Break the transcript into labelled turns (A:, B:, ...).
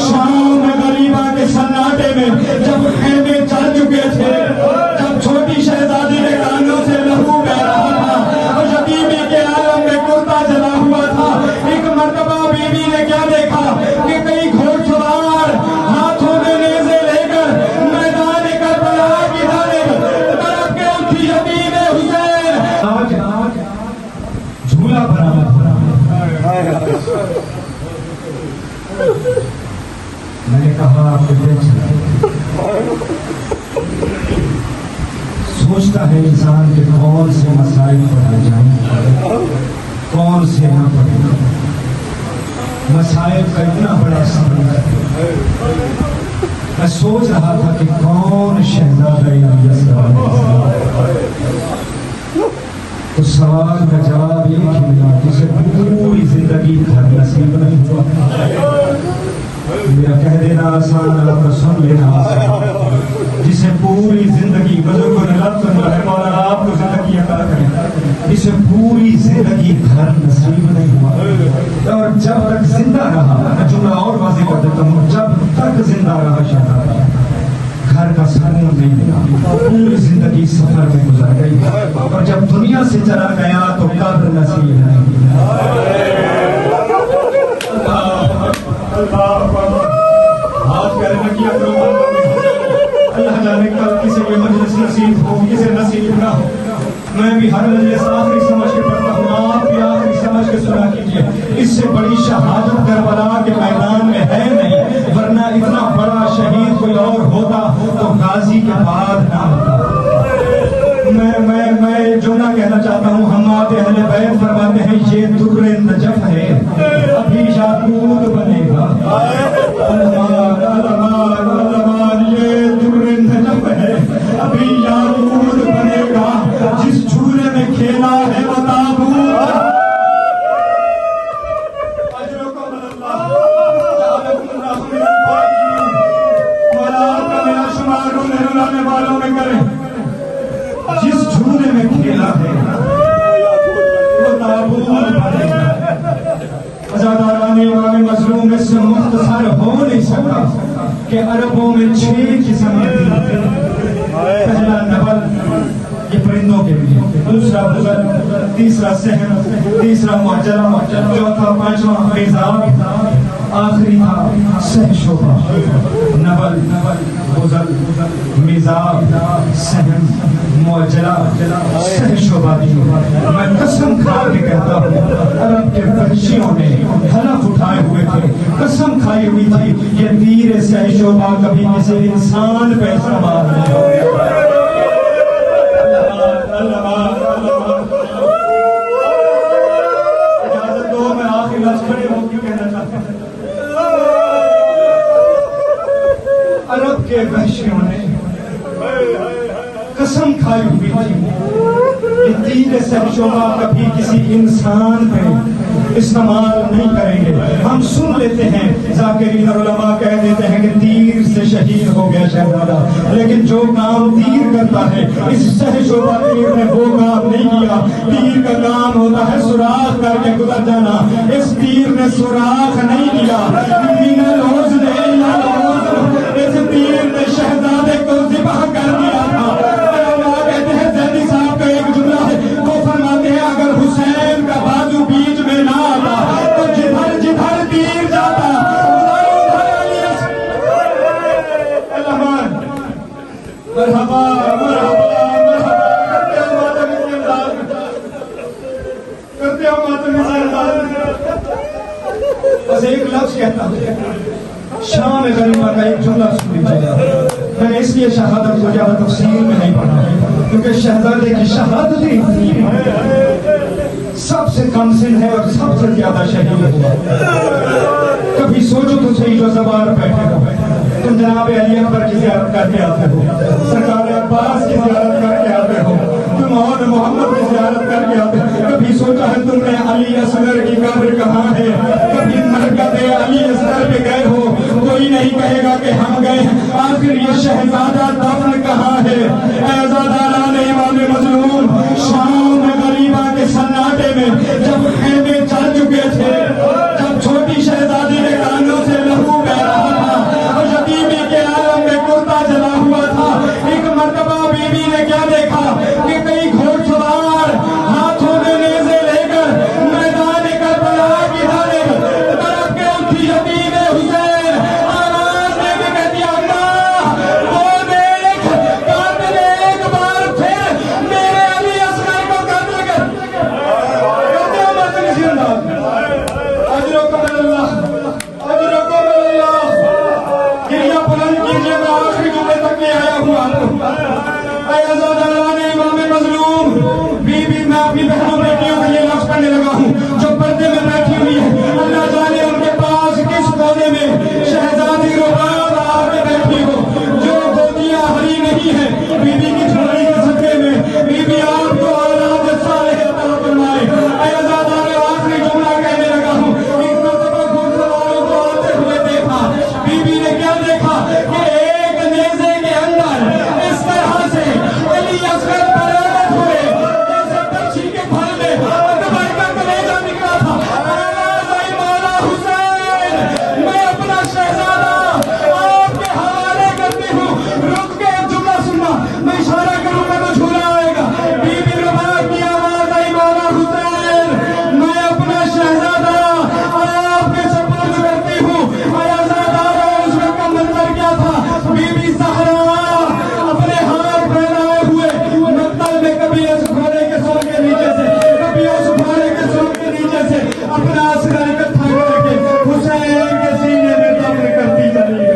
A: شام میں غریبہ کے سناٹے میں جب خیمے چل چکے تھے، جب چھوٹی شہزادی کے کانوں سے لہو بہ رہا تھا اور یتیمی کے عالم میں کرتا جلا ہوا تھا، ایک مرتبہ بیوی نے کیا دیکھا کہ کئی گھوڑ سوار ہاتھوں میں نیزے لے کر میدان کربلا کی جانب تڑپ کے اٹھی یتیم حسین۔ آج جھولا برآمد ہو رہا ہے۔ میں نے کہا آپ سوچتا ہے انسان کے کون سے مسائل پڑھے جائیں، کون سے نہ پڑھے۔ مسائل کا اتنا بڑا سمندر ہے۔ میں سوچ رہا تھا کہ کون شہزادہ تو سوال کا جواب یہ ملا، جسے پوری زندگی گھر نصیب نہیں ہوا۔ میرا کہہ دینا آسان، آپ کا سن لینا آسان۔ جسے پوری زندگی بزرگوں نے رب فرمایا مولا آپ کو زندگی عطا کریں، جسے پوری زندگی گھر نصیب نہیں ہوا، اور جب تک زندہ رہا، میں جملہ اور واضح کر دیتا ہوں، جب تک زندہ رہا شہزادہ گھر کا سکون نہیں ملا، پوری زندگی سفر میں گزر گئی، اور جب دنیا سے چلا گیا تو قبر نصیب نہیں ملا۔ اللہ جانے کل کسی یہ مجلس نصیب ہو، کسی نصیب نہ ہو۔ میں بھی ہر مجلس آخری سمجھ کے پڑھتا ہوں، آپ بھی آخری سمجھ کے سنا کیجئے۔ اس سے بڑی شہادت کربلا کے میدان میں ہے نہیں، ورنہ اتنا بڑا شہید کوئی اور ہوتا تو غازی کے بعد نہ ہوتا۔ میں جملہ کہنا چاہتا ہوں، ہم آتے اہل بیت فرماتے ہیں یہ در نجف ہے، ابھی یاقوت بنے گا۔ یہ در نجف ہے، ابھی یاقوت بنے گا، جس جھولے میں کھیلا ہے وہ تابوت۔ والوں میں کریں جس جھولے میں کھیلا ہے وہ تابوت بنے گا۔ عزاداران امام مظلوم اس سے مختصر ہو نہیں سکا کہ عربوں میں 6 قسم تھی۔ پہلا نبل، یہ پرندوں کے لیے، دوسرا بزر، تیسرا سہم، تیسرا معجلہ، چوتھا پانچواں میزاب، آخری تھا سہ شعبہ۔ نبل، بزر، میزاب، سہم، معجلہ، سہ شعبہ دی۔ میں قسم کھا کے کہتا ہوں، عرب کے وحشیوں نے حلف اٹھائے ہوئے تھے، قسم کھائی ہوئی تھی، یہ تیر سہ شعبہ کبھی کسی انسان پہ استعمال نہیں ہوگا۔ اجازت دو میں آخری لفظ کھڑے ہو کے کہنا چاہتا ہوں، عرب کے وحشیوں نے قسم کھائی ہوئی تھی کہ تیر سہ شعبہ کبھی کسی انسان پہ استعمال نہیں کریں گے۔ ہم سن لیتے ہیں، ذاکرین اور علماء کہہ دیتے ہیں کہ تیر سے شہید ہو گیا شہزادہ، لیکن جو کام تیر کرتا ہے اس سہ شعبہ تیر نے وہ کام نہیں کیا۔ تیر کا کام ہوتا ہے سوراخ کر کے گزر جانا، اس تیر نے سوراخ نہیں کیا۔ من الحزن الی الحزن، اس تیر نے شہزادے کو ذبح کر دیا تھا۔ کہتے ہیں زیدی صاحب کا ایک جملہ ہے، وہ فرماتے ہیں اگر حسین کا بازو بیچ میں نہ آتا تو جدھر جدھر تیر جاتا مرحبا مرحبا کرتے ہو ماتم بس ایک لفظ کہتا ہوں، شام غریبہ کا ایک جملہ سن لیجیے۔ میں نے اس لیے شہادت کو زیادہ تفصیل میں نہیں پڑھا کیونکہ شہزادے کی شہادت ہی سب سے کم سن ہے اور سب سے زیادہ شہید ہوا۔ کبھی سوچو تو صحیح جو زبان بیٹھے ہو، تم جناب علی اکبر کی زیارت کر کے آتے ہو، سرکار عباس کی زیارت کر کے آتے ہو، تم اور محمد کی زیارت کر کے آتے ہو۔ کبھی سوچا ہے تم نے علی اصغر کی قبر کہاں ہے؟ کبھی مرکز علی اصغر پہ گئے ہو؟ کوئی نہیں کہے گا کہ ہم گئے ہیں، آخر یہ شہزادہ دفن کہاں ہے؟ اے عزاداران امام مظلوم، شام غریبہ کے سن اپنی بہنوں بیٹیوں کے لیے لفظ کرنے لگا ہوں جو پردے میں بیٹھی ہوئی ہے. اللہ جانے ان کے پاس کس کونے میں شہزادی رباب آپ کے بیٹھی ہو جو گودیاں ہری نہیں ہیں. بی بی کی چھوڑی کے صدقے میں بی بی آپ کو اولاد صالح عطا فرمائے. اے آزادان آخری جملہ کہنے لگا ہوں. ایک مرتبہ گھڑسواروں کو آتے ہوئے دیکھا. بی بی نے کیا دیکھا کہ ایک نیزے کے اندر اس طرح سے علی اصغر برآمد ہوئے جیسے پچھی کے پھل میں اکبر کا کلیجہ نکلا تھا. اے مولا حسین میں اپنا شہزادہ آپ کے حوالے کرتی ہوں. رک کے ایک جملہ سننا, میں اشارہ کروں گا تو جھولا آئے گا. بی بی رباب کی آواز آئی مولا حسین میں اپنا شہزادہ آپ کے سپرد کرتی ہوں. اے آزادارو اس وقت کا منظر کیا تھا. بی بی زہرا اپنے ہاتھ پھیلائے ہوئے مقتل میں کبھی اس گھوڑے کے سر کے نیچے سے کبھی اس گھوڑے کے سر کے نیچے سے اپنا اسلحہ اکٹھا کر کے حسین کے سینے میں دفن کرتی چلی گئی.